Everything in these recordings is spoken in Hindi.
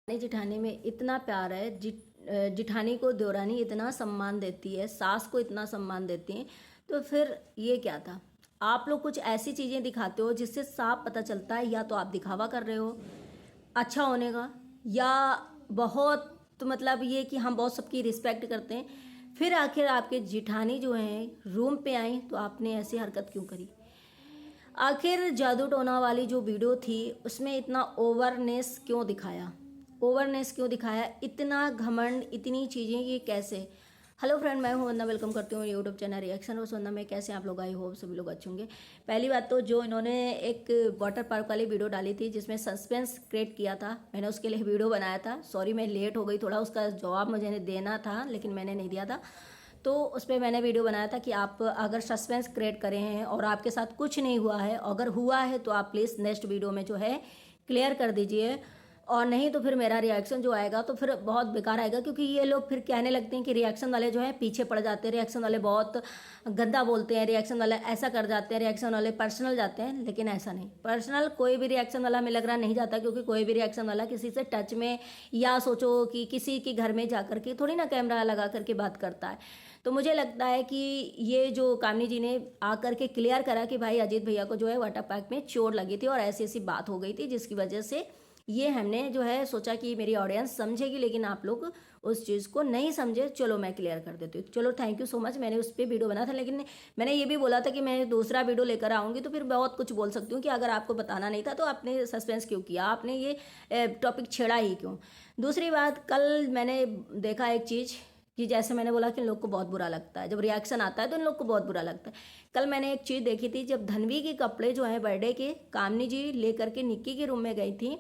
जिठानी में इतना प्यार है। जिठानी को देवरानी इतना सम्मान देती है, सास को इतना सम्मान देती है, तो फिर ये क्या था। आप लोग कुछ ऐसी चीज़ें दिखाते हो जिससे साफ पता चलता है या तो आप दिखावा कर रहे हो अच्छा होने का, या बहुत मतलब ये कि हम बहुत सबकी रिस्पेक्ट करते हैं। फिर आखिर आपके जिठानी जो हैं रूम पे आई तो आपने ऐसी हरकत क्यों करी। आखिर जादू टोना वाली जो वीडियो थी उसमें इतना ओवरनेस क्यों दिखाया, ओवरनेस क्यों दिखाया, इतना घमंड, इतनी चीज़ें, ये कैसे। हेलो फ्रेंड, मैं हूं वंदना, वेलकम करती हूँ यूट्यूब चैनल रिएक्शन और वंदना में। कैसे आप लोग, आई होप सभी लोग अच्छे होंगे। पहली बात तो जो इन्होंने एक वाटर पार्क वाली वीडियो डाली थी जिसमें सस्पेंस क्रिएट किया था, मैंने उसके लिए वीडियो बनाया था। सॉरी मैं लेट हो गई थोड़ा, उसका जवाब मुझे देना था लेकिन मैंने नहीं दिया था। तो उस पर मैंने वीडियो बनाया था कि आप अगर सस्पेंस क्रिएट करे हैं और आपके साथ कुछ नहीं हुआ है, अगर हुआ है तो आप प्लीज़ नेक्स्ट वीडियो में जो है क्लियर कर दीजिए, और नहीं तो फिर मेरा रिएक्शन जो आएगा तो फिर बहुत बेकार आएगा। क्योंकि ये लोग फिर कहने लगते हैं कि रिएक्शन वाले जो है पीछे पड़ जाते हैं, रिएक्शन वाले बहुत गंदा बोलते हैं, रिएक्शन वाले ऐसा कर जाते हैं, रिएक्शन वाले पर्सनल जाते हैं। लेकिन ऐसा नहीं, पर्सनल कोई भी रिएक्शन वाला में लग रहा नहीं जाता, क्योंकि कोई भी रिएक्शन वाला किसी से टच में, या सोचो कि किसी के घर में जाकर के थोड़ी ना कैमरा लगा करके बात करता है। तो मुझे लगता है कि ये जो कामनी जी ने आकर के क्लियर करा कि भाई अजीत भैया को जो है वाटर पार्क में चोट लगी थी और ऐसी ऐसी बात हो गई थी, जिसकी वजह से ये हमने जो है सोचा कि मेरी ऑडियंस समझेगी, लेकिन आप लोग उस चीज़ को नहीं समझे। चलो मैं क्लियर कर देती हूँ। चलो थैंक यू सो मच। मैंने उस पर वीडियो बना था, लेकिन मैंने ये भी बोला था कि मैं दूसरा वीडियो लेकर आऊँगी तो फिर बहुत कुछ बोल सकती हूँ कि अगर आपको बताना नहीं था तो आपने सस्पेंस क्यों किया, आपने ये टॉपिक छेड़ा ही क्यों। दूसरी बात, कल मैंने देखा एक चीज़ कि जैसे मैंने बोला कि इन लोग को बहुत बुरा लगता है, जब रिएक्शन आता है तो इन लोग को बहुत बुरा लगता है। कल मैंने एक चीज़ देखी थी, जब धनवी के कपड़े जो हैं बर्थडे के कामनी जी लेकर के निक्की के रूम में गई थी,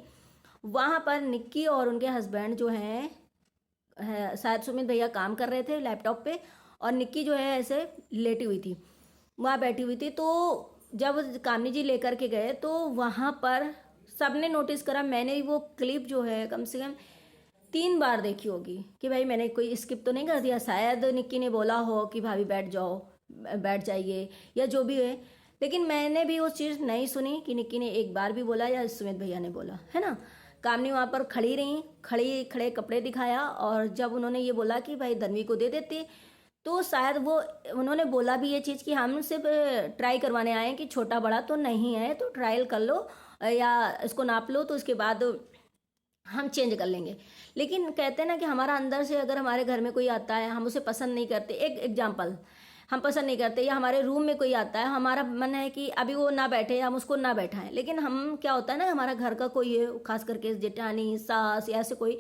वहाँ पर निक्की और उनके हस्बैंड जो हैं शायद सुमित भैया काम कर रहे थे लैपटॉप पे, और निक्की जो है ऐसे लेटी हुई थी, वहाँ बैठी हुई थी। तो जब कामनी जी लेकर के गए तो वहाँ पर सबने नोटिस करा। मैंने वो क्लिप जो है कम से कम 3 बार देखी होगी कि भाई मैंने कोई स्किप तो नहीं कर दिया। शायद निक्की ने बोला हो कि भाभी बैठ जाओ, बैठ जाइए, या जो भी है, लेकिन मैंने भी वो चीज़ नहीं सुनी कि निक्की ने एक बार भी बोला या सुमित भैया ने बोला, है ना। कामनी वहाँ पर खड़ी रही, खड़ी खड़े कपड़े दिखाया, और जब उन्होंने ये बोला कि भाई धनवी को दे देते, तो शायद वो उन्होंने बोला भी ये चीज़ कि हम सिर्फ ट्राई करवाने आए हैं कि छोटा बड़ा तो नहीं है, तो ट्रायल कर लो या इसको नाप लो, तो उसके बाद हम चेंज कर लेंगे। लेकिन कहते हैं ना कि हमारा अंदर से अगर हमारे घर में कोई आता है, हम उसे पसंद नहीं करते, एक एग्जाम्पल, हम पसंद नहीं करते, या हमारे रूम में कोई आता है, हमारा मन है कि अभी वो ना बैठे, हम उसको ना बैठाएं, लेकिन हम क्या होता है ना, हमारा घर का कोई है, खास करके जेठानी सास या ऐसे कोई,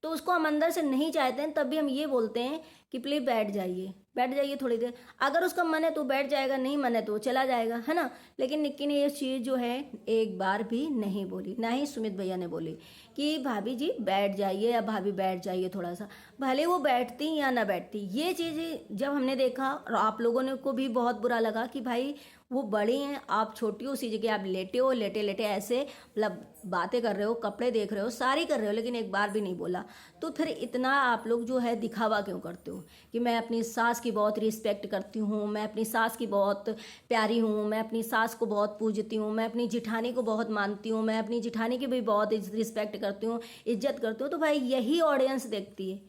तो उसको हम अंदर से नहीं चाहते हैं, तब भी हम ये बोलते हैं कि प्लीज बैठ जाइए, बैठ जाइए थोड़ी देर। अगर उसका मन है तो बैठ जाएगा, नहीं मन है तो वो चला जाएगा, है ना। लेकिन निक्की ने ये चीज़ जो है एक बार भी नहीं बोली, ना ही सुमित भैया ने बोली कि भाभी जी बैठ जाइए या भाभी बैठ जाइए थोड़ा सा, भले वो बैठती या ना बैठती। ये चीज़ जब हमने देखा और आप लोगों ने को भी बहुत बुरा लगा कि भाई वो बड़ी हैं, आप छोटी हो, उसी जगह आप लेटे हो, लेटे लेटे ऐसे मतलब बातें कर रहे हो, कपड़े देख रहे हो, सारी कर रहे हो, लेकिन एक बार भी नहीं बोला। तो फिर इतना आप लोग जो है दिखावा क्यों करते हो कि मैं अपनी सास की बहुत रिस्पेक्ट करती हूँ, मैं अपनी सास की बहुत प्यारी हूँ, मैं अपनी सास को बहुत पूजती हूँ, मैं अपनी जिठानी को बहुत मानती हूँ, मैं अपनी जिठानी की भी बहुत रिस्पेक्ट करती हूँ, इज्जत करती हूँ। तो भाई यही ऑडियंस देखती है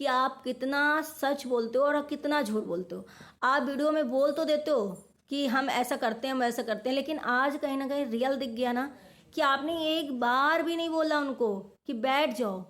कि आप कितना सच बोलते हो और कितना झूठ बोलते हो। आप वीडियो में बोल तो देते हो कि हम ऐसा करते हैं, हम ऐसा करते हैं, लेकिन आज कहीं ना कहीं रियल दिख गया ना कि आपने एक बार भी नहीं बोला उनको कि बैठ जाओ,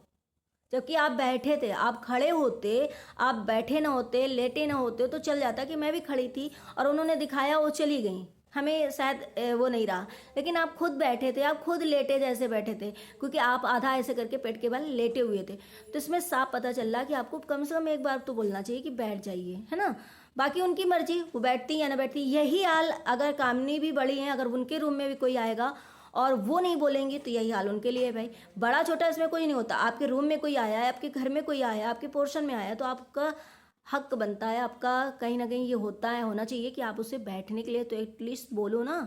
जबकि आप बैठे थे। आप खड़े होते, आप बैठे ना होते, लेटे ना होते तो चल जाता कि मैं भी खड़ी थी और उन्होंने दिखाया, वो चली गई, हमें शायद वो नहीं रहा। लेकिन आप खुद बैठे थे, आप खुद लेटे जैसे बैठे थे, क्योंकि आप आधा ऐसे करके पेट के बल लेटे हुए थे। तो इसमें साफ पता चल रहा कि आपको कम से कम एक बार तो बोलना चाहिए कि बैठ जाइए, है ना। बाकी उनकी मर्जी, वो बैठती या ना बैठती। यही हाल अगर कामनी भी बड़ी हैं, अगर उनके रूम में भी कोई आएगा और वो नहीं बोलेंगी तो यही हाल उनके लिए है। भाई बड़ा छोटा इसमें कोई नहीं होता। आपके रूम में कोई आया है, आपके घर में कोई आया है, आपके पोर्शन में आया है, तो आपका हक बनता है, आपका कहीं ना कहीं ये होता है, होना चाहिए कि आप उसे बैठने के लिए तो एटलीस्ट बोलो ना।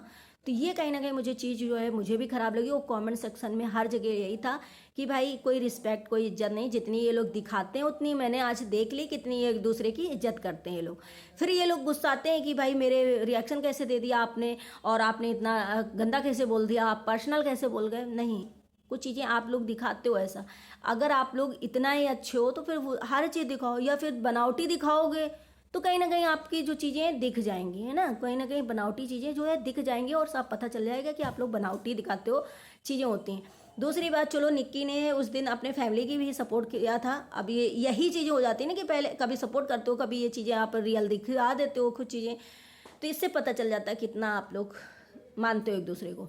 तो ये कहीं ना कहीं मुझे चीज़ जो है मुझे भी खराब लगी। वो कमेंट सेक्शन में हर जगह यही था कि भाई कोई रिस्पेक्ट, कोई इज्जत नहीं, जितनी ये लोग दिखाते हैं उतनी मैंने आज देख ली कितनी एक दूसरे की इज्जत करते हैं ये लोग। फिर ये लोग गुस्साते हैं कि भाई मेरे रिएक्शन कैसे दे दिया आपने, और आपने इतना गंदा कैसे बोल दिया, आप पर्सनल कैसे बोल गए। नहीं, कुछ चीज़ें आप लोग दिखाते हो ऐसा। अगर आप लोग इतना ही अच्छे हो तो फिर हर चीज़ दिखाओ, या फिर बनावटी दिखाओगे तो कहीं ना कहीं आपकी जो चीज़ें दिख जाएंगी, है ना, कहीं ना कहीं बनावटी चीज़ें जो है दिख जाएंगी और सब पता चल जाएगा कि आप लोग बनावटी दिखाते हो, चीज़ें होती हैं। दूसरी बात, चलो निक्की ने उस दिन अपने फैमिली की भी सपोर्ट किया था। अब ये यही चीज़ें हो जाती है ना कि पहले कभी सपोर्ट करते हो, कभी ये चीज़ें आप रियल दिखा देते हो कुछ चीज़ें, तो इससे पता चल जाता है कितना आप लोग मानते हो एक दूसरे को।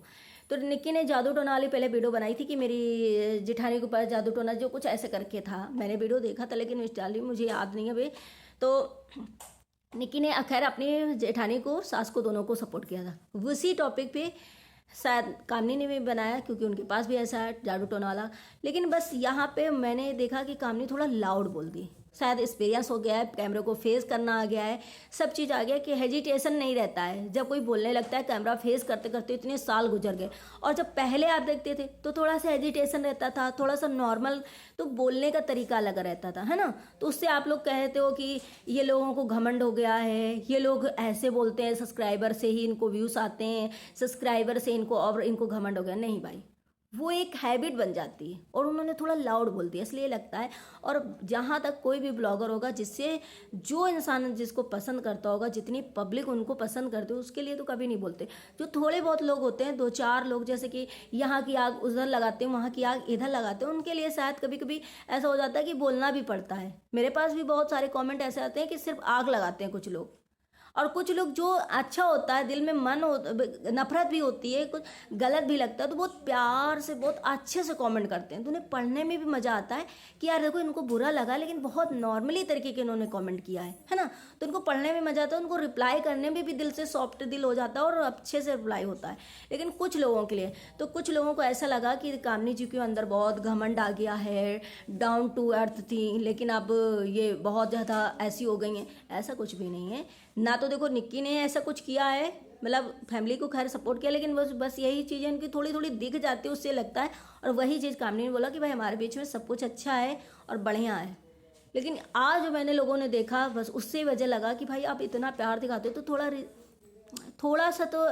तो निक्की ने जादू टोना वाली पहले वीडियो बनाई थी कि मेरी जेठानी के ऊपर जादू टोना जो कुछ ऐसे करके था, मैंने वीडियो देखा था लेकिन डाली मुझे याद नहीं है अभी। तो निक्की ने खैर अपनी जेठानी को, सास को, दोनों को सपोर्ट किया था। उसी टॉपिक पे शायद कामनी ने भी बनाया क्योंकि उनके पास भी ऐसा है जादू टोना वाला। लेकिन बस यहाँ पे मैंने देखा कि कामनी थोड़ा लाउड बोल दी, शायद एक्सपीरियंस हो गया है, कैमरे को फेस करना आ गया है, सब चीज़ आ गया कि हेजिटेशन नहीं रहता है जब कोई बोलने लगता है। कैमरा फेस करते करते इतने साल गुजर गए, और जब पहले आप देखते थे तो थोड़ा सा हेजिटेशन रहता था, थोड़ा सा नॉर्मल, तो बोलने का तरीका अलग रहता था, है ना। तो उससे आप लोग कहते हो कि ये लोगों को घमंड हो गया है, ये लोग ऐसे बोलते हैं, सब्सक्राइबर से ही इनको व्यूज़ आते हैं, सब्सक्राइबर से इनको, और इनको घमंड हो गया। नहीं भाई, वो एक हैबिट बन जाती है और उन्होंने थोड़ा लाउड बोल दिया इसलिए लगता है। और जहाँ तक कोई भी ब्लॉगर होगा, जिससे जो इंसान जिसको पसंद करता होगा, जितनी पब्लिक उनको पसंद करते हो, उसके लिए तो कभी नहीं बोलते। जो थोड़े बहुत लोग होते हैं, 2-4 लोग, जैसे कि यहाँ की आग उधर लगाते हैं, वहाँ की आग इधर लगाते हैं, उनके लिए शायद कभी कभी ऐसा हो जाता है कि बोलना भी पड़ता है। मेरे पास भी बहुत सारे कॉमेंट ऐसे आते हैं कि सिर्फ आग लगाते हैं कुछ लोग, और कुछ लोग जो अच्छा होता है, दिल में मन हो, नफरत भी होती है, कुछ गलत भी लगता है, तो बहुत प्यार से, बहुत अच्छे से कमेंट करते हैं। तो उन्हें पढ़ने में भी मज़ा आता है कि यार देखो इनको बुरा लगा लेकिन बहुत नॉर्मली तरीके के इन्होंने कमेंट किया है ना। तो उनको पढ़ने में मज़ा आता है, उनको रिप्लाई करने में भी दिल से सॉफ्ट दिल हो जाता है और अच्छे से रिप्लाई होता है। लेकिन कुछ लोगों के लिए, तो कुछ लोगों को ऐसा लगा कि कामनी जी के अंदर बहुत घमंड आ गया है, डाउन टू अर्थ थी लेकिन अब ये बहुत ज़्यादा ऐसी हो गई हैं। ऐसा कुछ भी नहीं है ना। तो देखो निक्की ने ऐसा कुछ किया है, मतलब फैमिली को खैर सपोर्ट किया, लेकिन बस यही चीज़ें उनकी थोड़ी थोड़ी दिख जाती है, उससे लगता है। और वही चीज़ कामनी ने बोला कि भाई हमारे बीच में सब कुछ अच्छा है और बढ़िया है। लेकिन आज मैंने लोगों ने देखा, बस उससे वजह लगा कि भाई आप इतना प्यार दिखाते हो तो थोड़ा सा तो,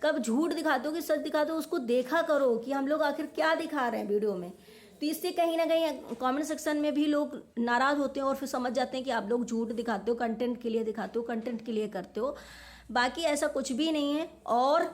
कब झूठ दिखाते हो कि सच दिखाते हो, उसको देखा करो कि हम लोग आखिर क्या दिखा रहे हैं वीडियो में। तो इससे कहीं ना कहीं कमेंट सेक्शन में भी लोग नाराज़ होते हैं और फिर समझ जाते हैं कि आप लोग झूठ दिखाते हो, कंटेंट के लिए दिखाते हो, कंटेंट के लिए करते हो। बाकी ऐसा कुछ भी नहीं है। और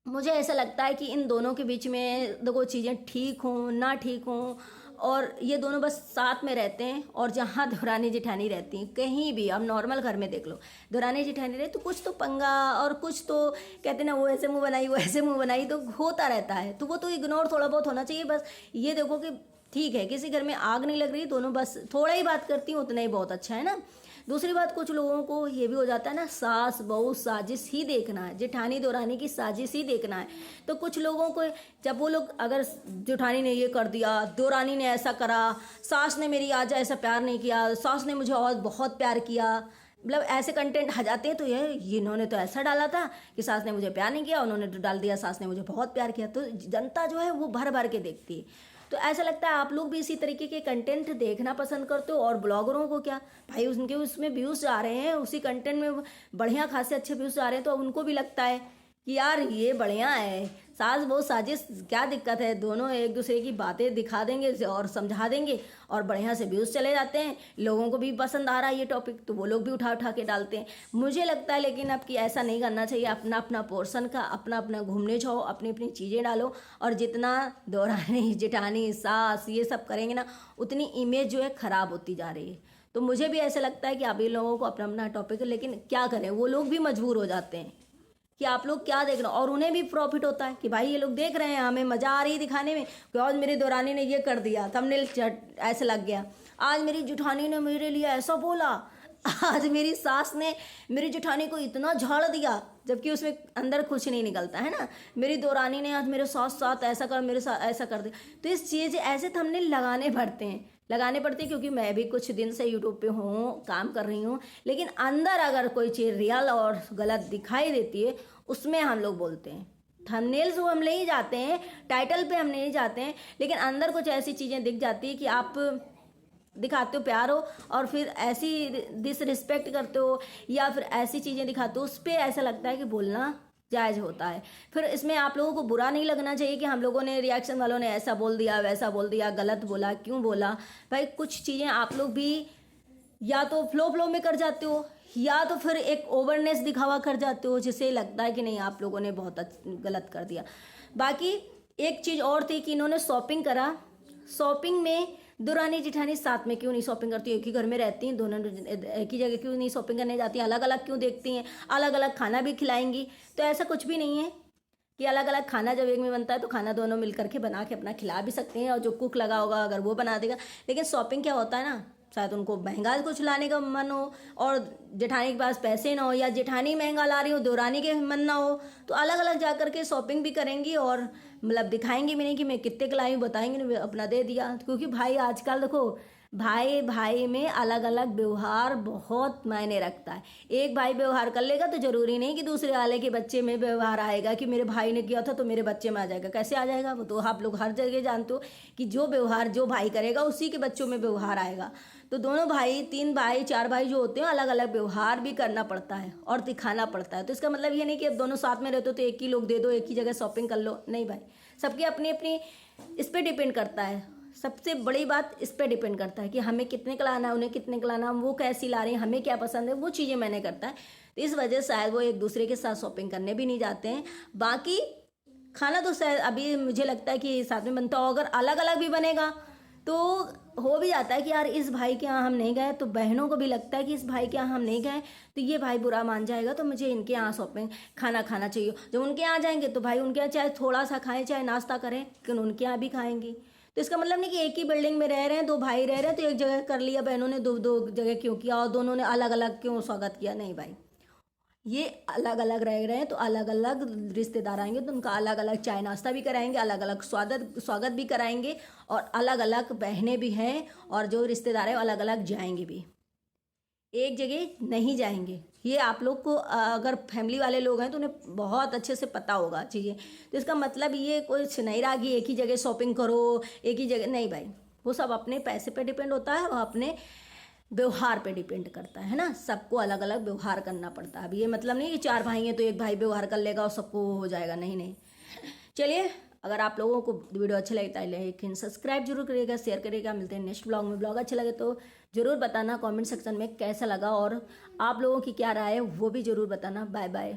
मुझे ऐसा लगता है कि इन दोनों के बीच में देखो चीज़ें ठीक हों ना ठीक हों, और ये दोनों बस साथ में रहते हैं। और जहाँ देवरानी जेठानी रहती हैं, कहीं भी अब नॉर्मल घर में देख लो, देवरानी जेठानी रहे तो कुछ तो पंगा, और कुछ तो कहते ना वो ऐसे मुंह बनाई, वो ऐसे मुंह बनाई, तो होता रहता है। तो वो तो इग्नोर थोड़ा बहुत होना चाहिए। बस ये देखो कि ठीक है, किसी घर में आग नहीं लग रही, दोनों बस थोड़ा ही बात करती हैं, उतना ही बहुत अच्छा है ना। दूसरी बात, कुछ लोगों को ये भी हो जाता है ना, सास बहू साजिश ही देखना है, जेठानी देवरानी की साजिश ही देखना है। तो कुछ लोगों को, जब वो लोग, अगर जेठानी ने ये कर दिया, देवरानी ने ऐसा करा, सास ने मेरी आज ऐसा प्यार नहीं किया, सास ने मुझे और बहुत प्यार किया, मतलब ऐसे कंटेंट आ जाते हैं। तो ये इन्होंने तो ऐसा डाला था कि सास ने मुझे प्यार नहीं किया, उन्होंने तो डाल दिया सास ने मुझे बहुत प्यार किया। तो जनता जो है वो भर भर के देखती है। तो ऐसा लगता है आप लोग भी इसी तरीके के कंटेंट देखना पसंद करते हो। और ब्लॉगरों को क्या भाई, उनके उसमें व्यूज़ आ रहे हैं, उसी कंटेंट में बढ़िया खासे अच्छे व्यूज़ आ रहे हैं, तो उनको भी लगता है कि यार ये बढ़िया है, सास बहू साजिश, क्या दिक्कत है, दोनों एक दूसरे की बातें दिखा देंगे और समझा देंगे और बढ़िया से व्यूज़ चले जाते हैं। लोगों को भी पसंद आ रहा है ये टॉपिक, तो वो लोग भी उठा उठा के डालते हैं। मुझे लगता है लेकिन अब कि ऐसा नहीं करना चाहिए। अपना अपना पोर्शन का, अपना अपना घूमने जाओ, अपनी अपनी चीज़ें डालो। और जितना देवरानी जेठानी सास ये सब करेंगे ना, उतनी इमेज जो है ख़राब होती जा रही है। तो मुझे भी ऐसा लगता है कि अभी लोगों को अपना अपना टॉपिक है, लेकिन क्या करें, वो लोग भी मजबूर हो जाते हैं कि आप लोग क्या देख रहे हो। और उन्हें भी प्रॉफिट होता है कि भाई ये लोग देख रहे हैं, हमें मज़ा आ रही है दिखाने में कि आज मेरी देवरानी ने ये कर दिया, थंबनेल ऐसे लग गया, आज मेरी जेठानी ने मेरे लिए ऐसा बोला, आज मेरी सास ने मेरी जेठानी को इतना झाड़ दिया, जबकि उसमें अंदर कुछ नहीं निकलता है ना। मेरी देवरानी ने आज मेरे साथ साथ ऐसा कर, मेरे साथ ऐसा कर दिया। तो इस चीज़ ऐसे थंबनेल लगाने पड़ते हैं, क्योंकि मैं भी कुछ दिन से यूट्यूब पे हूँ, काम कर रही हूँ। लेकिन अंदर अगर कोई चीज़ रियल और गलत दिखाई देती है, उसमें हम लोग बोलते हैं। थंबनेल्स वो हम नहीं जाते हैं, टाइटल पे हम नहीं जाते हैं, लेकिन अंदर कुछ ऐसी चीज़ें दिख जाती है कि आप दिखाते हो प्यार हो और फिर ऐसी डिसरिस्पेक्ट करते हो या फिर ऐसी चीज़ें दिखाते हो, उस पर ऐसा लगता है कि बोलना जायज़ होता है। फिर इसमें आप लोगों को बुरा नहीं लगना चाहिए कि हम लोगों ने रिएक्शन वालों ने ऐसा बोल दिया, वैसा बोल दिया, गलत बोला, क्यों बोला। भाई कुछ चीज़ें आप लोग भी या तो फ्लो में कर जाते हो, या तो फिर एक ओवरनेस दिखावा कर जाते हो, जिससे लगता है कि नहीं आप लोगों ने बहुत गलत कर दिया। बाकी एक चीज़ और थी कि इन्होंने शॉपिंग करा, शॉपिंग में दुरानी जिठानी साथ में क्यों नहीं शॉपिंग करती, एक ही घर में रहती हैं दोनों, एक ही जगह क्यों नहीं शॉपिंग करने जाती हैं, अलग अलग क्यों देखती हैं, अलग अलग खाना भी खिलाएंगी। तो ऐसा कुछ भी नहीं है कि अलग अलग खाना जब एक में बनता है तो खाना दोनों मिल करके बना के अपना खिला भी सकते हैं, और जो कुक लगा होगा अगर वो बना देगा। लेकिन शॉपिंग क्या होता है ना, शायद उनको महंगा कुछ लाने का मन हो और जेठानी के पास पैसे ना हो, या जेठानी महंगा ला रही हो देवरानी के मन ना हो, तो अलग अलग जा करके शॉपिंग भी करेंगी और मतलब दिखाएंगी भी नहीं कि मैं कितने का लाई हूँ, बताएंगे नहीं अपना दे दिया। क्योंकि भाई आजकल देखो भाई भाई में अलग अलग व्यवहार बहुत मायने रखता है। एक भाई व्यवहार कर लेगा तो जरूरी नहीं कि दूसरे वाले के बच्चे में व्यवहार आएगा कि मेरे भाई ने किया था तो मेरे बच्चे में आ जाएगा। कैसे आ जाएगा, वो तो आप लोग हर जगह जानते हो कि जो व्यवहार जो भाई करेगा उसी के बच्चों में व्यवहार आएगा। तो दोनों भाई, 3 भाई, 4 भाई जो होते हैं अलग अलग व्यवहार भी करना पड़ता है और दिखाना पड़ता है। तो इसका मतलब ये नहीं कि अब दोनों साथ में रहते हो तो एक ही लोग दे दो, एक ही जगह शॉपिंग कर लो, नहीं भाई। सबकी अपनी अपनी इस पर डिपेंड करता है। सबसे बड़ी बात इस पर डिपेंड करता है कि हमें कितने का लाना है, उन्हें कितने का लाना, वो कैसी ला रहे हैं, हमें क्या पसंद है, वो चीज़ें मैंने करता है। तो इस वजह से शायद वो एक दूसरे के साथ शॉपिंग करने भी नहीं जाते हैं। बाकी खाना तो शायद अभी मुझे लगता है कि साथ में बनता हो, अगर अलग अलग भी बनेगा तो हो भी जाता है कि यार इस भाई के यहाँ हम नहीं गए, तो बहनों को भी लगता है कि इस भाई के यहाँ हम नहीं गए तो ये भाई बुरा मान जाएगा, तो मुझे इनके यहाँ शॉपिंग खाना खाना चाहिए। जब उनके यहाँ जाएंगे तो भाई उनके यहाँ चाहे थोड़ा सा खाएं चाहे नाश्ता करें, लेकिन उनके यहाँ भी खाएंगी। तो इसका मतलब नहीं कि एक ही बिल्डिंग में रह रहे हैं, 2 भाई रह रहे हैं तो एक जगह कर लिया, बहनों ने दो दो जगह क्यों किया और दोनों ने अलग अलग क्यों स्वागत किया, नहीं भाई। ये अलग अलग रह रहे हैं तो अलग अलग रिश्तेदार आएंगे तो उनका अलग अलग चाय नाश्ता भी कराएंगे, अलग अलग स्वागत भी कराएंगे, और अलग अलग बहनें भी हैं और जो रिश्तेदार हैं अलग अलग जाएंगे भी, एक जगह नहीं जाएंगे। ये आप लोग को अगर फैमिली वाले लोग हैं तो उन्हें बहुत अच्छे से पता होगा चीज़ें। तो इसका मतलब ये कुछ नहीं रहा कि एक ही जगह शॉपिंग करो, एक ही जगह, नहीं भाई। वो सब अपने पैसे पे डिपेंड होता है और अपने व्यवहार पे डिपेंड करता है ना। सबको अलग अलग व्यवहार करना पड़ता है। अब ये मतलब नहीं कि 4 भाई हैं तो एक भाई व्यवहार कर लेगा और सबको हो जाएगा, नहीं नहीं। चलिए, अगर आप लोगों को वीडियो अच्छा लगता है लेकिन सब्सक्राइब जरूर करिएगा, शेयर करिएगा। मिलते हैं नेक्स्ट ब्लॉग में। ब्लॉग अच्छा लगे तो जरूर बताना कमेंट सेक्शन में कैसा लगा और आप लोगों की क्या राय है वो भी जरूर बताना। Bye bye.